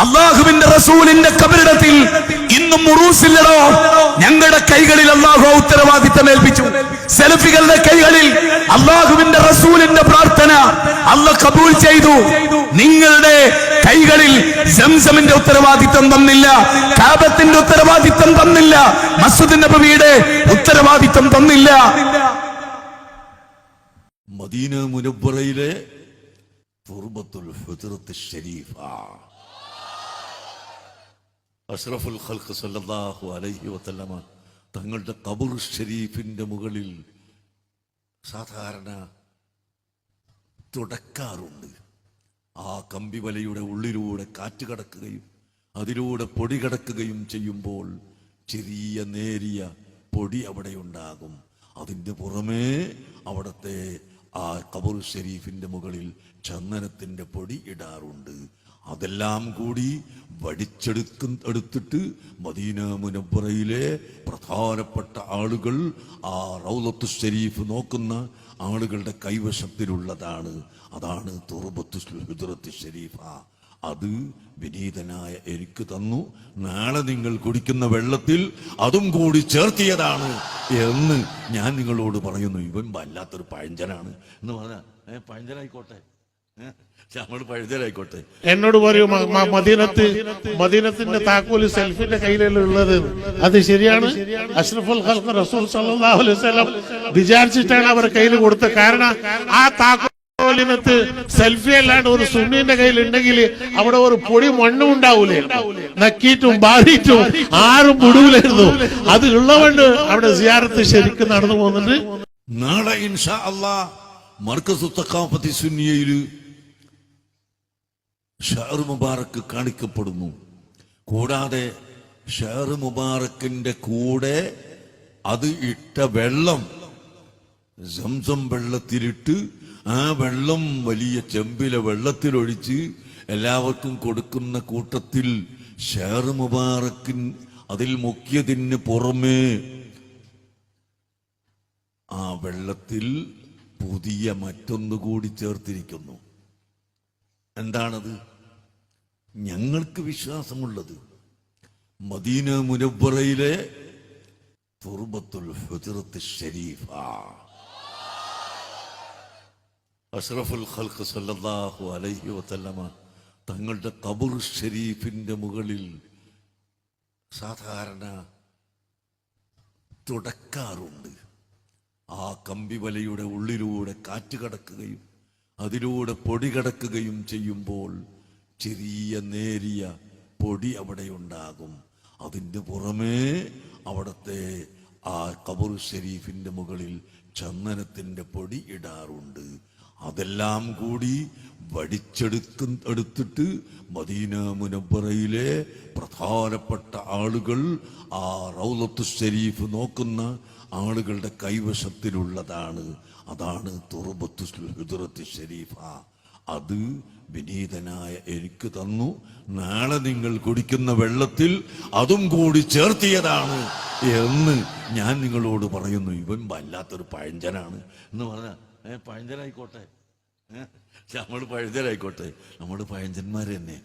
അള്ളാഹുവിന്റെ റസൂലിന്റെ ഖബറിടത്തിൽ ഇന്നും ഉറൂസില്ലടോ. ഞങ്ങളുടെ കൈകളിൽ അള്ളാഹു ഉത്തരവാദിത്തം ഏൽപ്പിച്ചു. സെലഫികളുടെ കൈകളിൽ അള്ളാഹുവിന്റെ റസൂലിന്റെ പ്രാർത്ഥന അള്ളാഹ് കബൂൽ ചെയ്തു. നിങ്ങളുടെ കൈകളിൽ സംസമിന്റെ ഉത്തരവാദിത്തം തന്നില്ല, കാബത്തിന്റെ ഉത്തരവാദിത്തം തന്നില്ല, മസ്ജിദ് നബവിയുടെ ഉത്തരവാദിത്തം തന്നില്ല. മദീന മുനവ്വറയിലെ തുർബത്തുൽ ഹുജ്റത്ത് ശരീഫ അഷ്റഫുൽ ഖൽഖ് സല്ലല്ലാഹു അലൈഹി വസല്ലമ തങ്ങളുടെ ഖബർ ഷരീഫിന്റെ മുകളിൽ സാധാരണ തുടക്കാറുണ്ട്. ആ കമ്പിവലയുടെ ഉള്ളിലൂടെ കാറ്റ് കടക്കുകയും അതിലൂടെ പൊടി കടക്കുകയും ചെയ്യുമ്പോൾ ചെറിയ നേരിയ പൊടി അവിടെ ഉണ്ടാകും. അതിൻ്റെ പുറമേ അവിടുത്തെ ആ ഖബർ ഷരീഫിന്റെ മുകളിൽ ചന്ദനത്തിന്റെ പൊടി ഇടാറുണ്ട്. അതെല്ലാം കൂടി എടുത്തിട്ട് മദീന മുനവ്വറയിലെ പ്രധാനപ്പെട്ട ആളുകൾ ആ റൗളത്തു ഷരീഫ് നോക്കുന്ന ആളുകളുടെ കൈവശത്തിലുള്ളതാണ്. അതാണ് തുർബത്തുൽ ഹുജ്റത്ത് ശരീഫ. അത് വിനീതനായ എനിക്ക് തന്നു. നാളെ നിങ്ങൾ കുടിക്കുന്ന വെള്ളത്തിൽ അതും കൂടി ചേർത്തിയതാണ് എന്ന് ഞാൻ നിങ്ങളോട് പറയുന്നു. ഇവൻ വല്ലാത്തൊരു പഴഞ്ചനാണ് എന്ന് പറഞ്ഞാൽ പഴഞ്ചനായിക്കോട്ടെ, നമ്മൾ പഴുതലായിക്കോട്ടെ. എന്നോട് പറയൂ, മദീനത്തിന്റെ താക്കോല് സെൽഫിന്റെ കയ്യിലുള്ളത് അത് ശരിയാണ്? അഷ്റഫുൽ ഖൽഖ് റസൂൽ സല്ലല്ലാഹു അലൈഹി വസല്ലം വിചാരിച്ചിട്ടാണ് അവർ കയ്യിൽ കൊടുത്തത്. കാരണം ആ താക്കോലിനകത്ത് സെൽഫി അല്ലാണ്ട് ഒരു സുന്നീന്റെ കയ്യിൽ ഉണ്ടെങ്കിൽ അവിടെ ഒരു പൊടി മണ്ണും ഉണ്ടാവൂലേ, നക്കിയിട്ടും ബാധിയിട്ടും ആരും മുടൂലായിരുന്നു. അത് ഉള്ളതുകൊണ്ട് അവിടെ സിയാറത്ത് ശരിക്കും നടന്നു പോകുന്നുണ്ട്. നാളെ ഇൻഷാ അല്ലാഹ് മർക്കസ് തഖാഫത്തി സുന്നിയയിൽ ഷഹർ മുബാറക്ക് കാണിക്കപ്പെടുന്നു. കൂടാതെ ഷഹർ മുബാറക്കിന്റെ കൂടെ അത് ഇട്ട വെള്ളം സംസം വെള്ളത്തിലിട്ട് ആ വെള്ളം വലിയ ചെമ്പിലെ വെള്ളത്തിലൊഴിച്ച് എല്ലാവർക്കും കൊടുക്കുന്ന കൂട്ടത്തിൽ ഷഹർ മുബാറക്കിൻ അതിൽ മുക്കിയതിന് പുറമേ ആ വെള്ളത്തിൽ പുതിയ മറ്റൊന്നുകൂടി ചേർത്തിരിക്കുന്നു. എന്താണത്? ഞങ്ങൾക്ക് വിശ്വാസമുള്ളത് മദീന മുനവ്വറയിലെ തുർബത്തുൽ ഹുജ്റത്ത് ശരീഫ അഷ്റഫുൽ ഖൽഖ് സല്ലല്ലാഹു അലൈഹി വസല്ലമ തങ്ങളുടെ ഖബർ ഷരീഫിന്റെ മുകളിൽ സാധാരണ തുടക്കാറുണ്ട്. ആ കമ്പിവലയുടെ ഉള്ളിലൂടെ കാറ്റ് കടക്കുകയും അതിലൂടെ പൊടി കടക്കുകയും ചെയ്യുമ്പോൾ ചെറിയ നേരിയ പൊടി അവിടെ ഉണ്ടാകും. അതിൻ്റെ പുറമേ അവിടുത്തെ ആ ഖബർ ഷരീഫിന്റെ മുകളിൽ ചന്ദനത്തിന്റെ പൊടി ഇടാറുണ്ട്. അതെല്ലാം കൂടി എടുത്തിട്ട് മദീന മുനവ്വറയിലെ പ്രധാനപ്പെട്ട ആളുകൾ ആ റൗളത്തു ഷരീഫ് നോക്കുന്ന ആളുകളുടെ കൈവശത്തിലുള്ളതാണ്. അതാണ് തുർബത്തുൽ ഹുജ്റത്ത് ശരീഫ. അത് വിനീതനായ എനിക്ക് തന്നു. നാളെ നിങ്ങൾ കുടിക്കുന്ന വെള്ളത്തിൽ അതും കൂടി ചേർത്തിയതാണ് എന്ന് ഞാൻ നിങ്ങളോട് പറയുന്നു. ഇവൻ വല്ലാത്തൊരു പഴഞ്ചനാണ് എന്ന് പറഞ്ഞാൽ പഴഞ്ചനായിക്കോട്ടെ, നമ്മൾ പഴഞ്ചനായിക്കോട്ടെ, നമ്മൾ പഴഞ്ചന്മാർ തന്നെ.